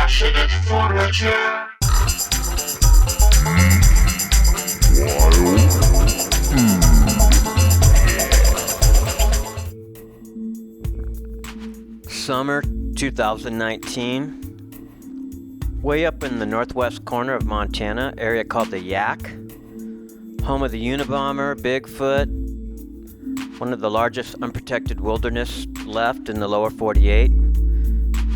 Passionate forager. Summer 2019. Way up in the northwest corner of Montana, area called the Yaak, home of the Unabomber, Bigfoot, one of the largest unprotected wilderness left in the lower 48.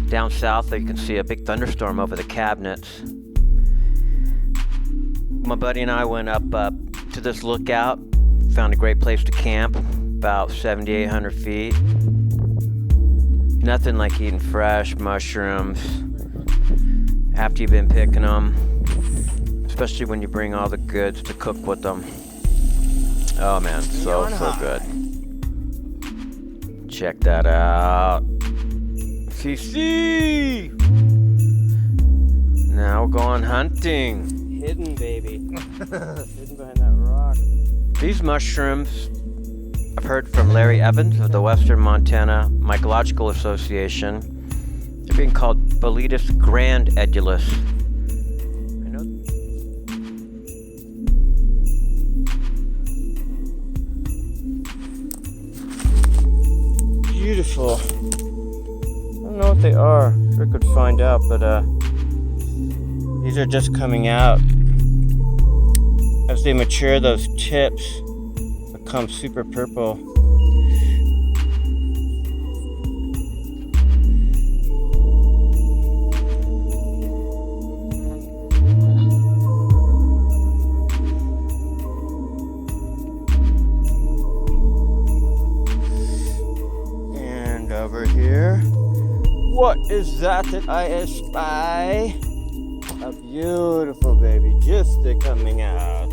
Down south there you can see a big thunderstorm over the cabinets. My buddy and I went up to this lookout, found a great place to camp, about 7,800 feet. Nothing like eating fresh mushrooms after you've been picking them, especially when you bring all the goods to cook with them. Oh man, so good. Check that out. CC! Now we're going hunting. Hidden, baby. Hidden behind that rock. These mushrooms, I've heard from Larry Evans of the Western Montana Mycological Association. They're being called boletus grandedulus. I know. Beautiful. I don't know what they are. Sure could find out, but these are just coming out. As they mature, those tips become super purple. And over here, what is that I espy? A beautiful baby just coming out.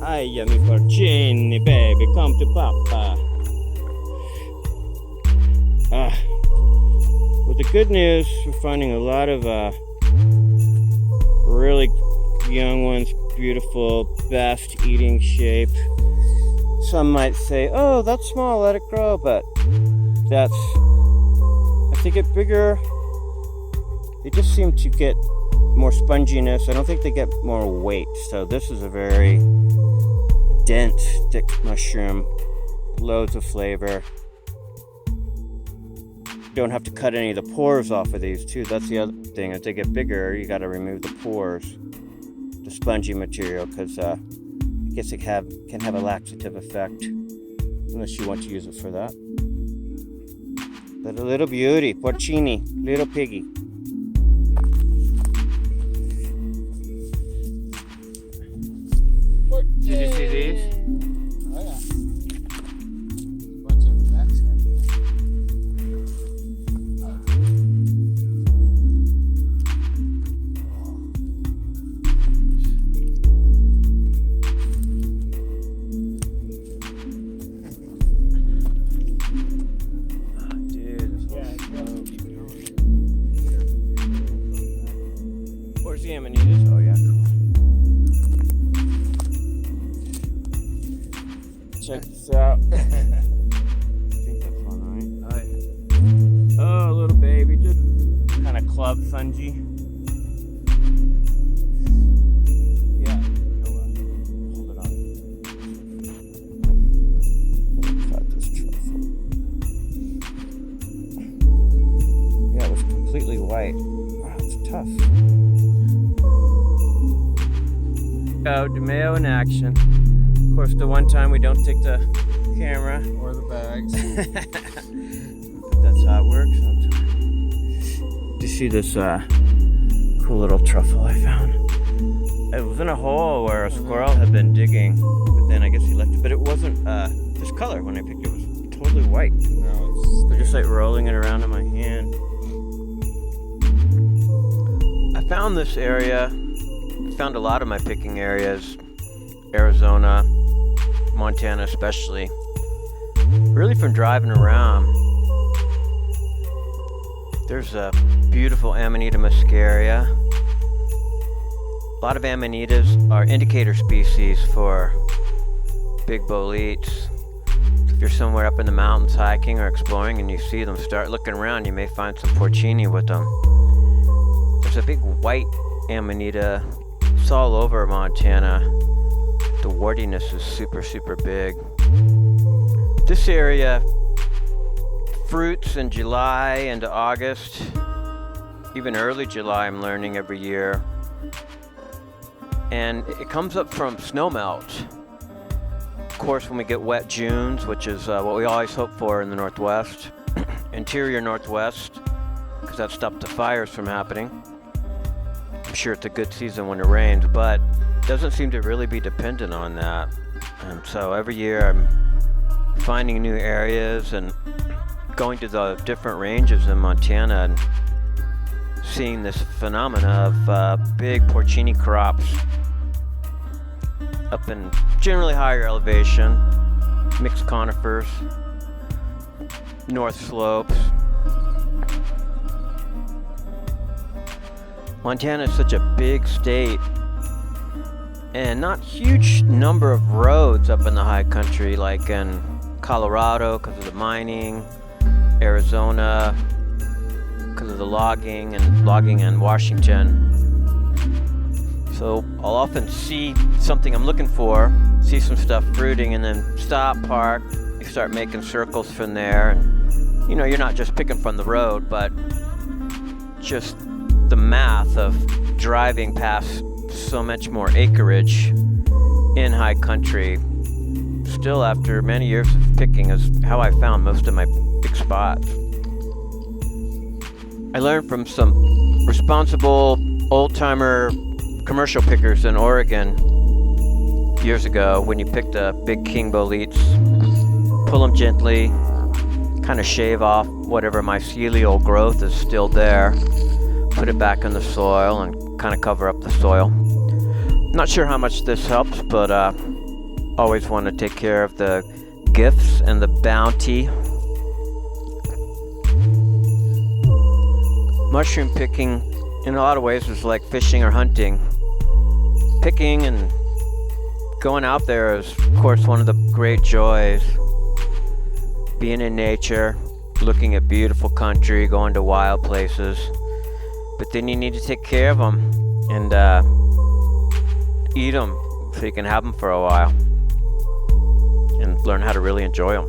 Hiya, mi porcini, baby, come to papa. With the good news, we're finding a lot of really young ones, beautiful, best eating shape. Some might say, oh, that's small, let it grow, but as they get bigger, they just seem to get more sponginess. I don't think they get more weight. So this is a very dense, thick mushroom, loads of flavor. Don't have to cut any of the pores off of these too. That's the other thing. As they get bigger, you got to remove the pores, the spongy material, because I guess it can have a laxative effect, unless you want to use it for that. But a little beauty, porcini, little piggy. Did you see these? Oh yeah. Bunch of backs Where's the amanitas? Oh yeah, cool. Check this out. I think that's one, right? Oh, yeah. Oh, little baby, just kind of club fungi. Yeah. Hold it on. Cut this truffle. Yeah, it was completely white. Wow, it's tough. Oh, DeMeo in action. Of course, the one time we don't take the camera or the bags. That's how it works sometimes. Do you see this cool little truffle I found? It was in a hole where a squirrel had been digging, but then I guess he left it. But it wasn't this color when I picked it. It was totally white. No, So just like rolling it around in my hand. I found this area. I found a lot of my picking areas. Arizona, Montana especially, really from driving around. There's a beautiful Amanita muscaria. A lot of Amanitas are indicator species for big boletes. So if you're somewhere up in the mountains hiking or exploring and you see them, start looking around. You may find some porcini with them. There's a big white amanita. It's all over Montana. The wardiness is super, super big. This area fruits in July into August, even early July, I'm learning every year. And it comes up from snowmelt. Of course, when we get wet Junes, which is what we always hope for in the Northwest, interior Northwest, because that stopped the fires from happening. I'm sure it's a good season when it rains, but it doesn't seem to really be dependent on that. And so every year I'm finding new areas and going to the different ranges in Montana and seeing this phenomena of big porcini crops up in generally higher elevation, mixed conifers, north slopes. Montana is such a big state and not huge number of roads up in the high country like in Colorado because of the mining, Arizona because of the logging in Washington. So I'll often see something I'm looking for, see some stuff fruiting, and then stop, park, you start making circles from there. And you know, you're not just picking from the road, but just the math of driving past so much more acreage in high country. Still, after many years of picking, is how I found most of my big spots. I learned from some responsible old-timer commercial pickers in Oregon years ago. When you picked a big king boletus, pull them gently, kind of shave off whatever mycelial growth is still there, put it back in the soil and kind of cover up the soil. Not sure how much this helps, but always want to take care of the gifts and the bounty. Mushroom picking in a lot of ways is like fishing or hunting. Picking and going out there is, of course, one of the great joys. Being in nature, looking at beautiful country, going to wild places. But then you need to take care of them and eat them so you can have them for a while and learn how to really enjoy them.